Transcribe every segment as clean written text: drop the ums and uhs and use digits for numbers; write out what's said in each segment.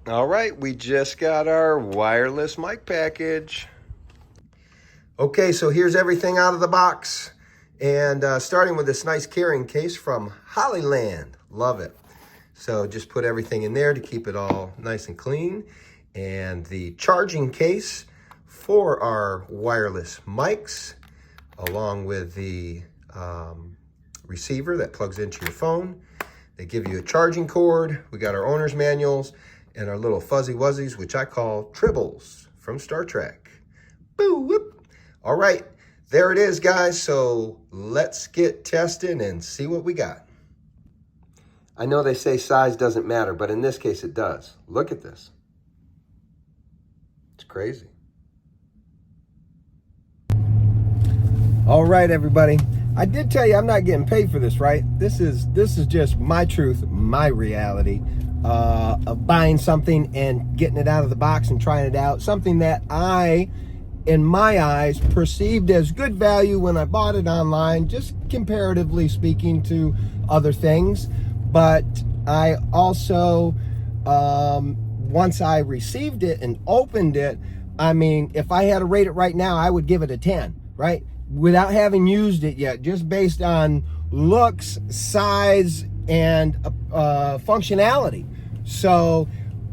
All right, we just got our wireless mic package. Okay, so here's everything out of the box. And starting with this nice carrying case from Hollyland. Love it. So just put everything in there to keep it all nice and clean. And the charging case for our wireless mics, along with the receiver that plugs into your phone. They give you a charging cord. We got our owner's manuals and our little fuzzy wuzzies, which I call tribbles from Star Trek. Boo, whoop. All right, there it is, guys. So let's get testing and see what we got. I know they say size doesn't matter, but in this case it does. Look at this. It's crazy. All right, everybody. I did tell you I'm not getting paid for this, right? This is just my truth, my reality of buying something and getting it out of the box and trying it out. Something that I, in my eyes, perceived as good value when I bought it online, just comparatively speaking to other things. But I also, once I received it and opened it, I mean, if I had to rate it right now, I would give it a 10, right? Without having used it yet, just based on looks, size, and functionality. So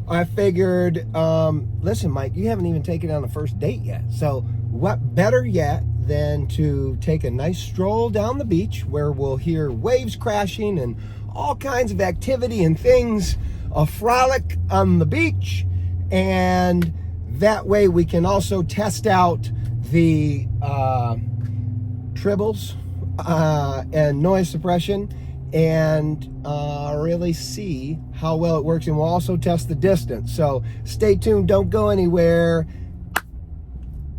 I figured, listen, Mike, you haven't even taken it on a first date yet. So what better yet than to take a nice stroll down the beach where we'll hear waves crashing and all kinds of activity and things, a frolic on the beach. And that way we can also test out the tribbles and noise suppression and really see how well it works, and we'll also test the distance. So stay tuned, don't go anywhere.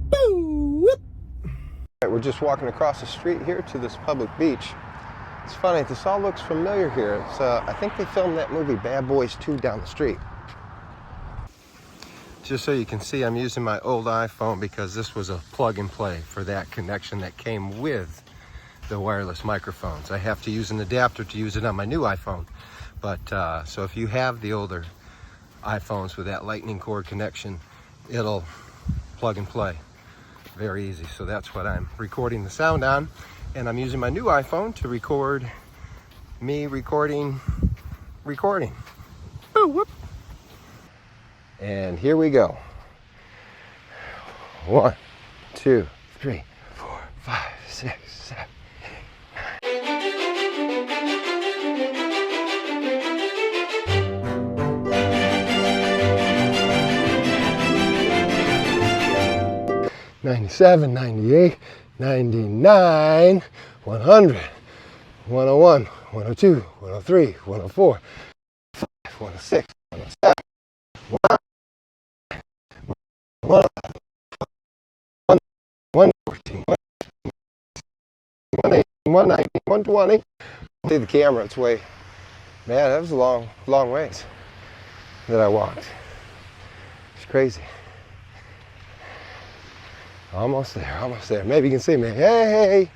Boo! Whoop. All right, we're just walking across the street here to this public beach. It's funny, this all looks familiar here. It's I think they filmed that movie Bad Boys 2 down the street. Just so you can see, I'm using my old iPhone because this was a plug and play for that connection that came with the wireless microphones. I have to use an adapter to use it on my new iPhone. But so if you have the older iPhones with that lightning cord connection, it'll plug and play. Very easy. So that's what I'm recording the sound on. And I'm using my new iPhone to record me recording. Boo, whoop. And here we go. 1, 2, 3, 4, 5, 6, 7, 8, 97, 98, 99, 100, 101, 102, 103, 104, 106, 107, 114, 118, 119, 120. See the camera, it's way, man, that was a long ways that I walked. It's crazy. Almost there. Maybe you can see me. Hey,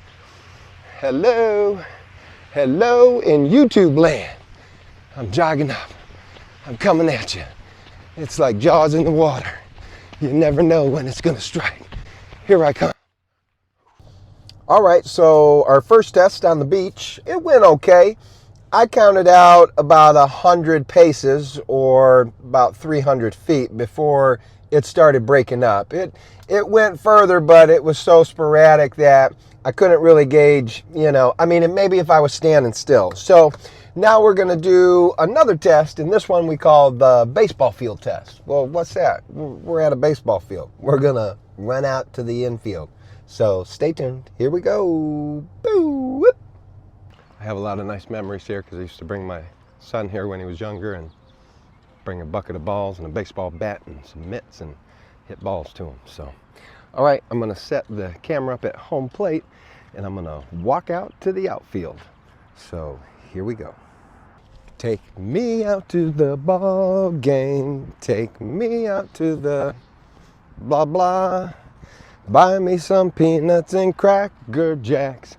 hello in YouTube land. I'm jogging up. I'm coming at you. It's like Jaws in the water. You never know when it's gonna strike. Here I come. All right, so our first test on the beach, it went okay. I counted out about 100 paces, or about 300 feet, before it started breaking up. It went further, but it was so sporadic that I couldn't really gauge, I mean, maybe if I was standing still. So now we're going to do another test, and this one we call the baseball field test. Well, what's that? We're at a baseball field. We're going to run out to the infield. So stay tuned. Here we go. Boo! Whoop. I have a lot of nice memories here because I used to bring my son here when he was younger and bring a bucket of balls and a baseball bat and some mitts and hit balls to him. So, all right, I'm going to set the camera up at home plate and I'm going to walk out to the outfield. So here we go. Take me out to the ball game. Take me out to the blah blah. Buy me some peanuts and Cracker Jacks.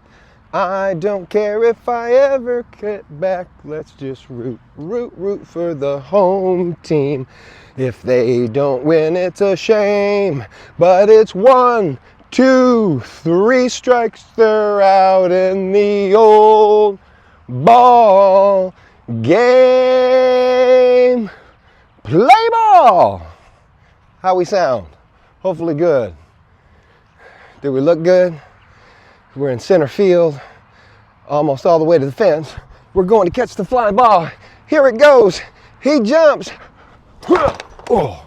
I don't care if I ever get back. Let's just root, root, root for the home team. If they don't win, it's a shame. But it's 1, 2, 3 strikes. They're out in the old ball game. Play ball. How we sound? Hopefully good. Did we look good? We're in center field, almost all the way to the fence. We're going to catch the flying ball. Here it goes. He jumps. Oh,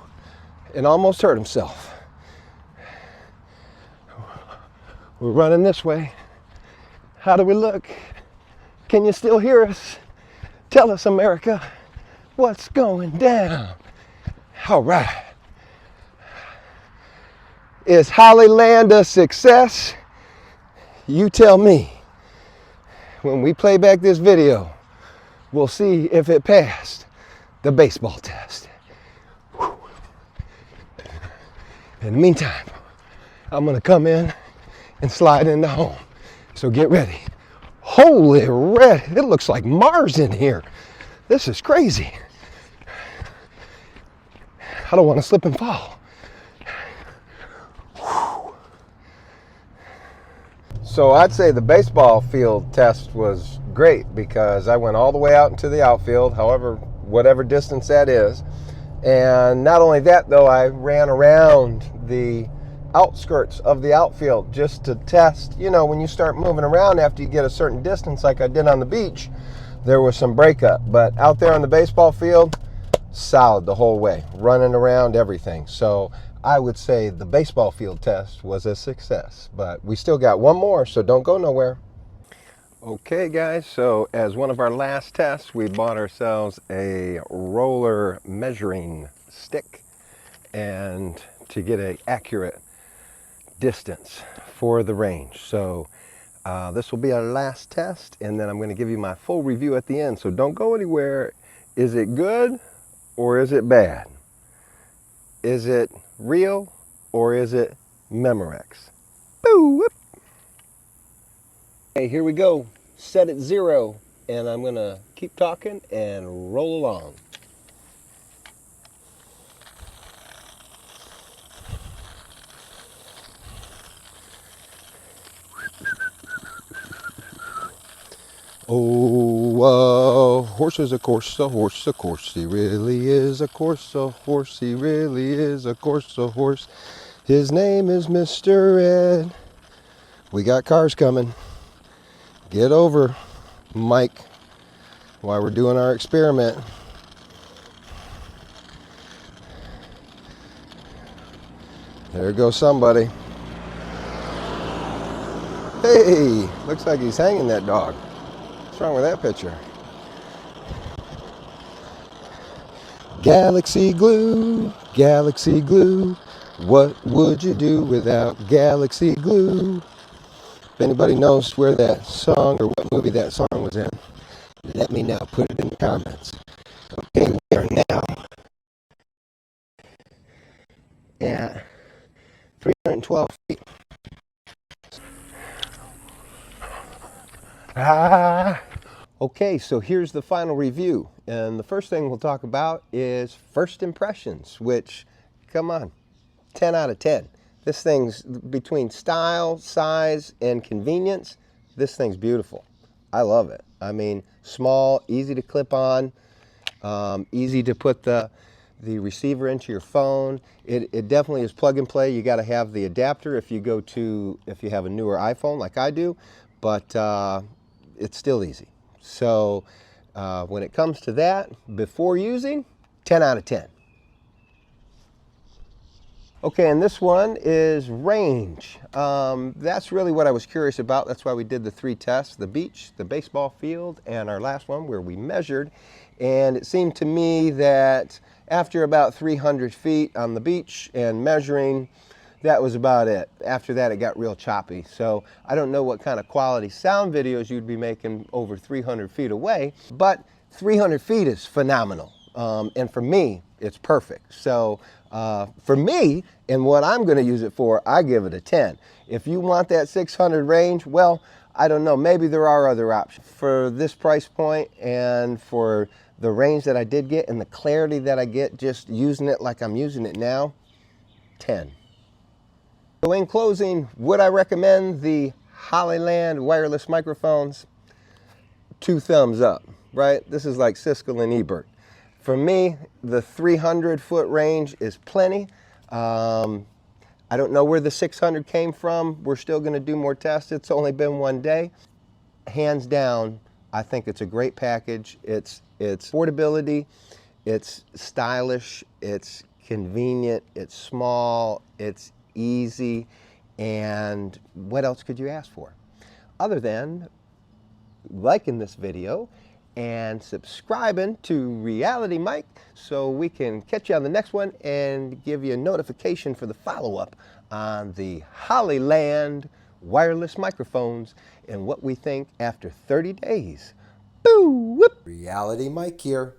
and almost hurt himself. We're running this way. How do we look? Can you still hear us? Tell us, America, what's going down? All right. Is Hollyland a success? You tell me. When we play back this video, we'll see if it passed the baseball test. Whew. In the meantime, I'm gonna come in and slide into home. So get ready. Holy red, it looks like Mars in here. This is crazy. I don't want to slip and fall. So I'd say the baseball field test was great because I went all the way out into the outfield, whatever distance that is. And not only that though, I ran around the outskirts of the outfield just to test. You know, when you start moving around after you get a certain distance like I did on the beach, there was some breakup. But out there on the baseball field, solid the whole way, running around everything. So I would say the baseball field test was a success, but we still got one more, so don't go nowhere. Okay guys, so as one of our last tests, we bought ourselves a roller measuring stick and to get an accurate distance for the range. So this will be our last test, and then I'm going to give you my full review at the end, so don't go anywhere. Is it good or is it bad? Is it real or is it Memorex? Boo, whoop. Okay, here we go. Set at 0, and I'm gonna keep talking and roll along. Oh, a horse is a course, a horse, a course. He really is a course, a horse. He really is a course, a horse. His name is Mr. Ed. We got cars coming. Get over, Mike, while we're doing our experiment. There goes somebody. Hey, looks like he's hanging that dog. What's wrong with that picture? Galaxy glue, galaxy glue. What would you do without galaxy glue? If anybody knows where that song or what movie that song was in, let me know. Put it in the comments. Okay, we are now at 312 feet. Okay, so here's the final review. And the first thing we'll talk about is first impressions, which, come on, 10 out of 10. This thing's between style, size, and convenience. This thing's beautiful. I love it. I mean, small, easy to clip on, easy to put the receiver into your phone. It definitely is plug and play. You got to have the adapter if you have a newer iPhone like I do, but it's still easy. So when it comes to that, before using, 10 out of 10. Okay, and this one is range. That's really what I was curious about. That's why we did the 3 tests, the beach, the baseball field, and our last one where we measured. And it seemed to me that after about 300 feet on the beach and measuring, that was about it. After that, it got real choppy. So I don't know what kind of quality sound videos you'd be making over 300 feet away, but 300 feet is phenomenal. And for me, it's perfect. So for me, and what I'm going to use it for, I give it a 10. If you want that 600 range, well, I don't know, maybe there are other options. For this price point and for the range that I did get and the clarity that I get just using it like I'm using it now, 10. So in closing, would I recommend the Hollyland wireless microphones? 2 thumbs up, right? This is like Siskel and Ebert. For me, the 300-foot range is plenty. I don't know where the 600 came from. We're still going to do more tests. It's only been 1 day. Hands down, I think it's a great package. It's affordability, it's stylish, it's convenient, it's small, it's easy, and what else could you ask for? Other than liking this video and subscribing to Reality Mike so we can catch you on the next one and give you a notification for the follow-up on the Hollyland wireless microphones and what we think after 30 days. Boo! Whoop. Reality Mike here.